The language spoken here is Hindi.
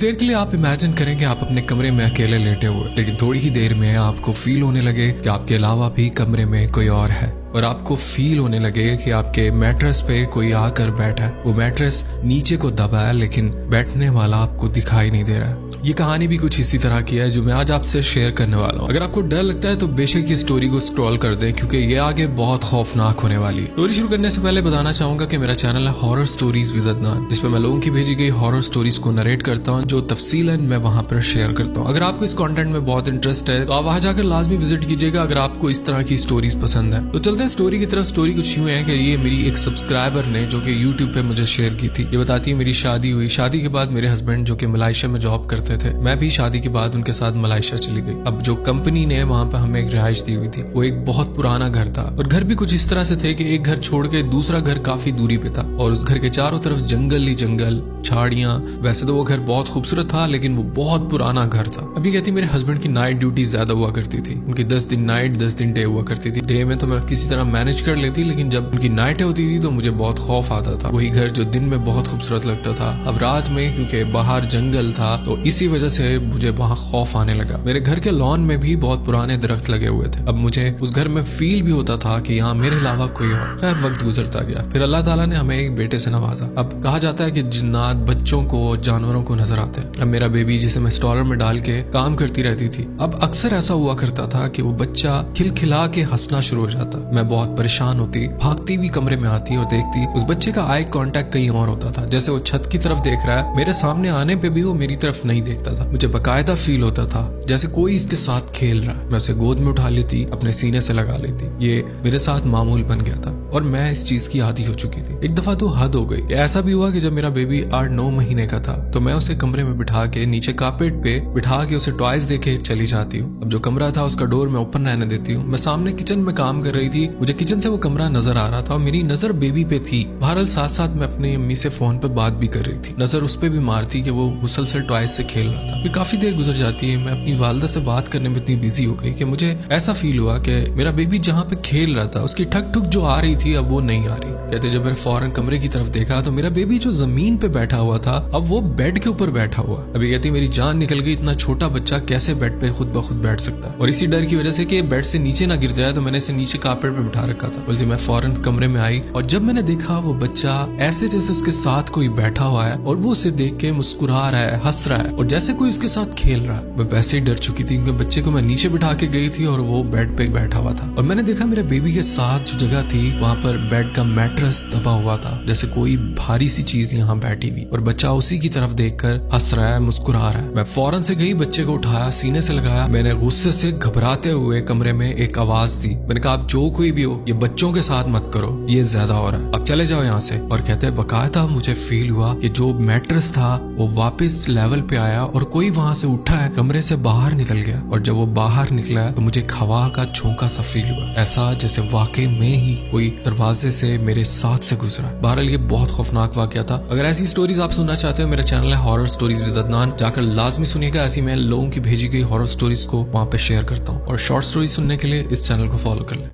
देर के लिए आप इमेजिन करें कि आप अपने कमरे में अकेले लेटे हुए, लेकिन थोड़ी ही देर में आपको फील होने लगे कि आपके अलावा भी कमरे में कोई और है, और आपको फील होने लगे कि आपके मैट्रेस पे कोई आकर बैठा है। वो मैट्रेस नीचे को दबा है लेकिन बैठने वाला आपको दिखाई नहीं दे रहा है। ये कहानी भी कुछ इसी तरह की है जो मैं आज आपसे शेयर करने वाला हूँ। अगर आपको डर लगता है तो बेशक ये स्टोरी को स्क्रॉल कर दें, क्योंकि ये आगे बहुत खौफनाक होने वाली है। स्टोरी शुरू करने से पहले बताना चाहूंगा कि मेरा चैनल है हॉरर स्टोरीज विद अदनान, जिसमें मैं लोगों की भेजी गई हॉरर स्टोरीज को नरेट करता हूँ, जो तफसीलन मैं वहां पर शेयर करता हूँ। अगर आपको इस कंटेंट में बहुत इंटरेस्ट है तो आप वहां जाकर लाजमी विजिट कीजिएगा अगर आपको इस तरह की स्टोरीज पसंद है। तो चलते हैं स्टोरी की तरफ। स्टोरी कुछ यूं है कि ये मेरी एक सब्सक्राइबर ने जो कि यूट्यूब पे मुझे शेयर की थी। ये बताती है मेरी शादी हुई, शादी के बाद मेरे हस्बैंड जो कि मलेशिया में जॉब करते थे, मैं भी शादी के बाद उनके साथ मलेशिया चली गई। अब जो कंपनी ने वहां पर हमें एक रिहाइश दी हुई थी वो एक बहुत पुराना घर था, और घर भी कुछ इस तरह से थे कि एक घर छोड़ के दूसरा घर काफी दूरी पे था, और उस घर के चारों तरफ जंगल ही जंगल, झाड़ियां। वैसे तो वो घर बहुत खूबसूरत था लेकिन वो बहुत पुराना घर था। अभी कहती मेरे हस्बैंड की नाइट ड्यूटी ज्यादा हुआ करती थी, उनकी 10 दिन नाइट 10 दिन डे हुआ करती थी। डे में तो मैं किसी तरह मैनेज कर लेती, लेकिन जब उनकी नाइटें होती थी तो मुझे बहुत खौफ आता था। वही घर जो दिन में बहुत खूबसूरत लगता था, अब रात में क्योंकि बाहर जंगल था तो इसी वजह से मुझे वहां खौफ आने लगा। मेरे घर के लॉन में भी बहुत पुराने दरख्त लगे हुए थे। अब मुझे उस घर में फील भी होता था कि यहाँ मेरे अलावा कोई और। खैर वक्त गुजरता गया, फिर अल्लाह ताला ने हमें एक बेटे से नवाजा। अब कहा जाता है कि जिन्नात बच्चों को, जानवरों को नजर आते हैं। अब मेरा बेबी जिसे मैं स्टॉलर में डाल के काम करती रहती थी, अब अक्सर ऐसा हुआ करता था कि वो बच्चा खिलखिला के हंसना शुरू हो जाता। मैं बहुत परेशान होती, भागती हुई कमरे में आती और देखती उस बच्चे का आई कांटेक्ट कहीं और होता था, जैसे वो छत की तरफ देख रहा है। मेरे सामने आने पे भी वो मेरी तरफ नहीं देखता था। मुझे बकायदा फील होता था जैसे कोई इसके साथ खेल रहा है। मैं उसे गोद में उठा लेती, अपने सीने से लगा लेती। ये मेरे साथ मामूल बन गया था और मैं इस चीज की आदी हो चुकी थी। एक दफा तो हद हो गई। ऐसा भी हुआ कि जब मेरा बेबी 8-9 महीने का था तो मैं उसे कमरे में बिठा के नीचे कारपेट पे बिठा के उसे टॉयज देके चली जाती हूँ। अब जो कमरा था उसका डोर मैं ओपन रहने देती हूँ। मैं सामने किचन में काम कर रही थी, मुझे किचन से वो कमरा नजर आ रहा था और मेरी नजर बेबी पे थी। बहरहाल साथ साथ मैं अपनी अम्मी से फोन पे बात भी कर रही थी। नजर उस पे भी मारती कि वो मुसलसल टॉयज से खेल रहा था। फिर काफी देर गुजर जाती है, मैं अपनी वालदा से बात करने में इतनी बिजी हो गई कि मुझे ऐसा फील हुआ कि मेरा बेबी जहाँ पे खेल रहा था उसकी ठक ठुक जो आ रही थी अब वो नहीं आ रही। कहते जब मैंने फौरन कमरे की तरफ देखा तो मेरा बेबी जो जमीन पे बैठा हुआ था अब वो बेड के ऊपर बैठा हुआ। अभी कहती मेरी जान निकल गई, इतना छोटा बच्चा कैसे बेड पे खुद ब खुद बैठ सकता है। और इसी डर की वजह से कि बेड से नीचे ना गिर जाए तो मैंने इसे नीचे कारपेट पे बिठा रखा था। बोलती मैं फौरन कमरे में आई और जब मैंने देखा वो बच्चा ऐसे जैसे उसके साथ कोई बैठा हुआ है और वो उसे देख के मुस्कुरा रहा है, हंस रहा है और जैसे कोई उसके साथ खेल रहा है। मैं वैसे ही डर चुकी थी क्योंकि बच्चे को मैं नीचे बिठा के गई थी और वो बेड पे बैठा हुआ था। और मैंने देखा मेरे बेबी के साथ जो जगह थी वहां पर बेड का मैट्रेस दबा हुआ था, जैसे कोई भारी सी चीज यहाँ बैठी हुई, और बच्चा उसी की तरफ देखकर हंस रहा है, मुस्कुरा रहा है। मैं फौरन से गई, बच्चे को उठाया, सीने से लगाया। मैंने गुस्से से घबराते हुए कमरे में एक आवाज दी। मैंने कहा आप जो कोई भी हो ये बच्चों के साथ मत करो, ये ज्यादा हो रहा है, अब चले जाओ यहाँ से। और कहते हैं बकायदा मुझे फील हुआ कि जो मैट्रेस था वो वापस लेवल पे आया और कोई वहां से उठा है, कमरे से बाहर निकल गया। और जब वो बाहर निकला तो मुझे एक हवा का झोंका सा फील हुआ, ऐसा जैसे वाकई में ही कोई दरवाजे से मेरे साथ से गुजरा। बहरहाल ये बहुत खौफनाक वाकया था। अगर ऐसी स्टोरीज आप सुनना चाहते हो, मेरा चैनल है हॉरर स्टोरीज विद अदनान, जाकर लाजमी सुनिएगा। ऐसी मैं लोगों की भेजी गई हॉरर स्टोरीज को वहां पे शेयर करता हूँ, और शॉर्ट स्टोरी सुनने के लिए इस चैनल को फॉलो कर लें।